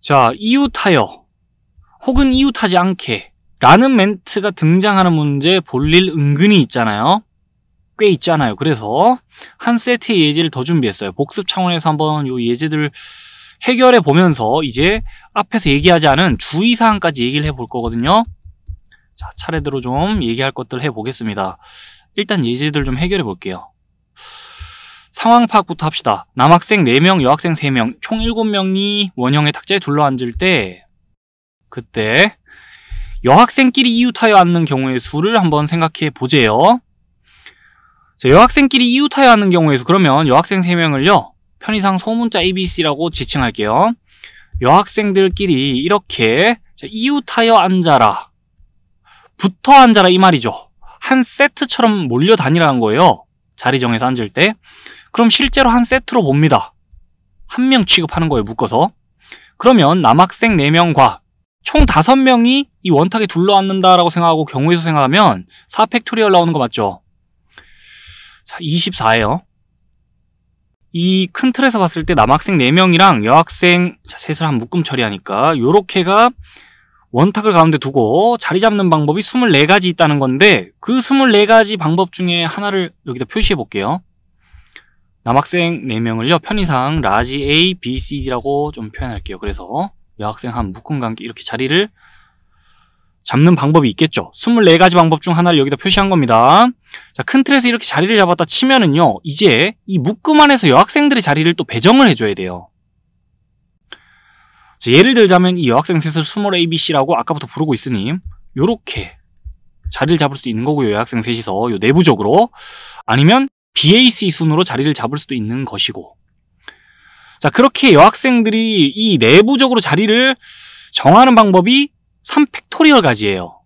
자, 이웃하여 혹은 이웃하지 않게 라는 멘트가 등장하는 문제 볼 일 은근히 있잖아요. 꽤 있잖아요. 그래서 한 세트의 예제를 더 준비했어요. 복습 차원에서 한번 요 예제들 해결해 보면서 이제 앞에서 얘기하지 않은 주의사항까지 얘기를 해볼 거거든요. 자, 차례대로 좀 얘기할 것들 해보겠습니다. 일단 예제들 좀 해결해 볼게요. 상황 파악부터 합시다. 남학생 4명, 여학생 3명, 총 7명이 원형의 탁자에 둘러앉을 때 그때 여학생끼리 이웃하여 앉는 경우의 수를 한번 생각해 보재요. 자, 여학생끼리 이웃하여 앉는 경우에서 그러면 여학생 3명을요. 편의상 소문자 ABC라고 지칭할게요. 여학생들끼리 이렇게 이웃하여 앉아라. 붙어 앉아라 이 말이죠. 한 세트처럼 몰려 다니라는 거예요. 자리 정해서 앉을 때. 그럼 실제로 한 세트로 봅니다. 한 명 취급하는 거예요. 묶어서. 그러면 남학생 4명과 총 5명이 이 원탁에 둘러앉는다라고 생각하고 경우에서 생각하면 4팩토리얼 나오는 거 맞죠? 자, 24예요. 이 큰 틀에서 봤을 때 남학생 4명이랑 여학생 셋을 한 묶음 처리하니까 요렇게가 원탁을 가운데 두고 자리 잡는 방법이 24가지 있다는 건데 그 24가지 방법 중에 하나를 여기다 표시해 볼게요. 남학생 4명을요. 편의상 라지 A, B, C, D라고 좀 표현할게요. 그래서 여학생 한 묶음 관계 이렇게 자리를 잡는 방법이 있겠죠. 24가지 방법 중 하나를 여기다 표시한 겁니다. 자, 큰 틀에서 이렇게 자리를 잡았다 치면은요. 이제 이 묶음 안에서 여학생들의 자리를 또 배정을 해줘야 돼요. 자, 예를 들자면 이 여학생 셋을 스몰 ABC라고 아까부터 부르고 있으니 요렇게 자리를 잡을 수 있는 거고요. 여학생 셋이서 요 내부적으로 아니면 BAC 순으로 자리를 잡을 수도 있는 것이고 자, 그렇게 여학생들이 이 내부적으로 자리를 정하는 방법이 3팩토리얼 가지예요.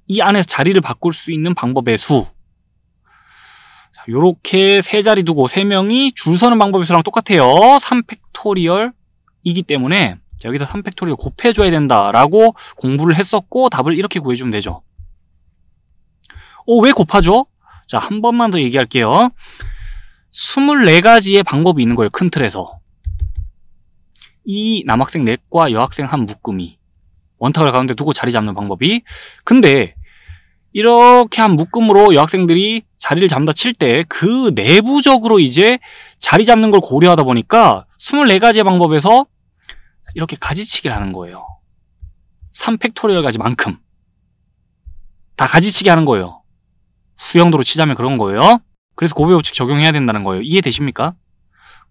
이 안에서 자리를 바꿀 수 있는 방법의 수. 자, 요렇게 세 자리 두고 3명이 줄 서는 방법의 수랑 똑같아요. 3팩토리얼이기 때문에 여기다 3팩토리얼 곱해줘야 된다라고 공부를 했었고 답을 이렇게 구해주면 되죠. 왜 곱하죠? 자, 한 번만 더 얘기할게요. 24가지의 방법이 있는 거예요. 큰 틀에서. 이 남학생 넷과 여학생 한 묶음이 원탁을 가운데 두고 자리 잡는 방법이 근데 이렇게 한 묶음으로 여학생들이 자리를 잡는다 칠 때 그 내부적으로 이제 자리 잡는 걸 고려하다 보니까 24가지의 방법에서 이렇게 가지치기를 하는 거예요. 3팩토리얼 가지만큼 다 가지치기 하는 거예요. 수영도로 치자면 그런 거예요. 그래서 고배 법칙 적용해야 된다는 거예요. 이해되십니까?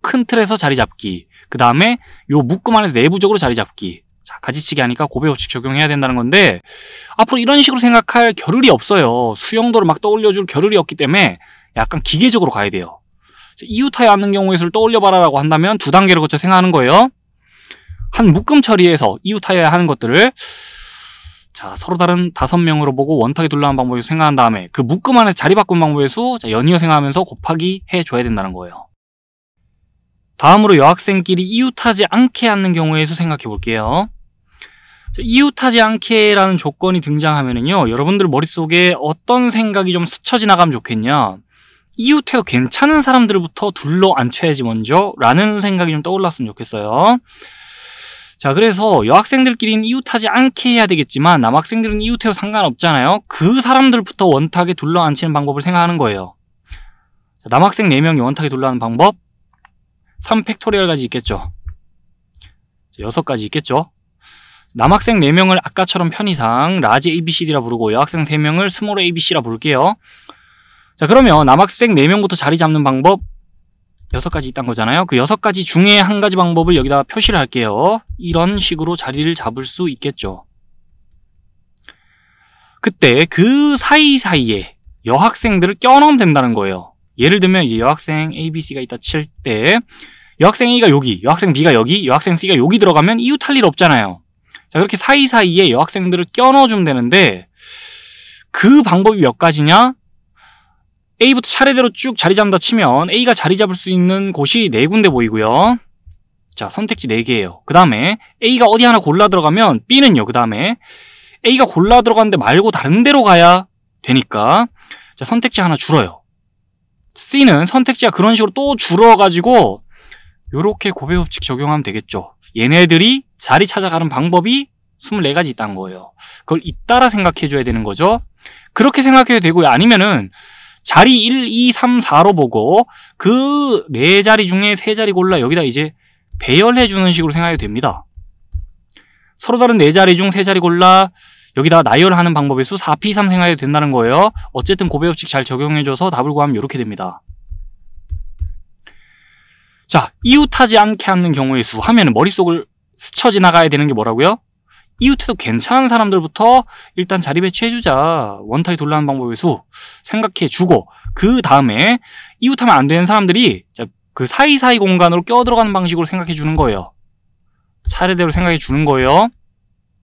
큰 틀에서 자리 잡기 그 다음에 요 묶음 안에서 내부적으로 자리 잡기 자, 가지치기 하니까 고배 법칙 적용해야 된다는 건데 앞으로 이런 식으로 생각할 겨를이 없어요. 수영도를 막 떠올려줄 겨를이 없기 때문에 약간 기계적으로 가야 돼요. 이웃하여 앉는 경우의 수를 떠올려봐라 라고 한다면 2단계를 거쳐 생각하는 거예요. 한 묶음 처리해서 이웃하여야 하는 것들을 자, 서로 다른 5명으로 보고 원탁에 둘러앉는 방법을 생각한 다음에 그 묶음 안에서 자리 바꾼 방법의 수 자, 연이어 생각하면서 곱하기 해줘야 된다는 거예요. 다음으로 여학생끼리 이웃하지 않게 앉는 경우의 수 생각해 볼게요. 자, 이웃하지 않게라는 조건이 등장하면은요, 여러분들 머릿속에 어떤 생각이 좀 스쳐 지나가면 좋겠냐? 이웃해도 괜찮은 사람들부터 둘러 앉혀야지 먼저 라는 생각이 좀 떠올랐으면 좋겠어요. 자, 그래서 여학생들끼리는 이웃하지 않게 해야 되겠지만 남학생들은 이웃해도 상관없잖아요. 그 사람들부터 원탁에 둘러 앉히는 방법을 생각하는 거예요. 자, 남학생 4명이 원탁에 둘러 앉는 방법 3팩토리얼까지 있겠죠. 6가지 있겠죠. 남학생 4명을 아까처럼 편의상 라지 ABCD라 부르고 여학생 3명을 스몰 ABC라 부를게요. 자, 그러면 남학생 4명부터 자리 잡는 방법 6가지 있다는 거잖아요. 그 6가지 중에 한 가지 방법을 여기다 표시를 할게요. 이런 식으로 자리를 잡을 수 있겠죠. 그때 그 사이사이에 여학생들을 껴넣으면 된다는 거예요. 예를 들면 이제 여학생 A, B, C가 있다 칠 때 여학생 A가 여기, 여학생 B가 여기, 여학생 C가 여기 들어가면 이웃할 일 없잖아요. 자, 그렇게 사이사이에 여학생들을 껴넣어주면 되는데 그 방법이 몇 가지냐? A부터 차례대로 쭉 자리 잡는다 치면 A가 자리 잡을 수 있는 곳이 4군데 보이고요. 자, 선택지 4개예요. 그 다음에 A가 어디 하나 골라 들어가면 B는요. 그 다음에 A가 골라 들어갔는데 말고 다른 데로 가야 되니까 자, 선택지 하나 줄어요. C는 선택지가 그런 식으로 또 줄어가지고 요렇게 고배 법칙 적용하면 되겠죠. 얘네들이 자리 찾아가는 방법이 24가지 있다는 거예요. 그걸 잇따라 생각해 줘야 되는 거죠. 그렇게 생각해도 되고요. 아니면은 자리 1, 2, 3, 4로 보고 그 4자리 중에 3자리 골라 여기다 이제 배열해 주는 식으로 생각해도 됩니다. 서로 다른 4자리 중 3자리 골라 여기다가 나열하는 방법의 수 4P3 생각해도 된다는 거예요. 어쨌든 고배 법칙 잘 적용해줘서 답을 구하면 이렇게 됩니다. 자, 이웃하지 않게 하는 경우의 수 하면은 머릿속을 스쳐 지나가야 되는 게 뭐라고요? 이웃해도 괜찮은 사람들부터 일단 자리 배치해주자. 원타기 돌라는 방법의 수 생각해주고 그 다음에 이웃하면 안 되는 사람들이 그 사이사이 공간으로 껴들어가는 방식으로 생각해주는 거예요. 차례대로 생각해주는 거예요.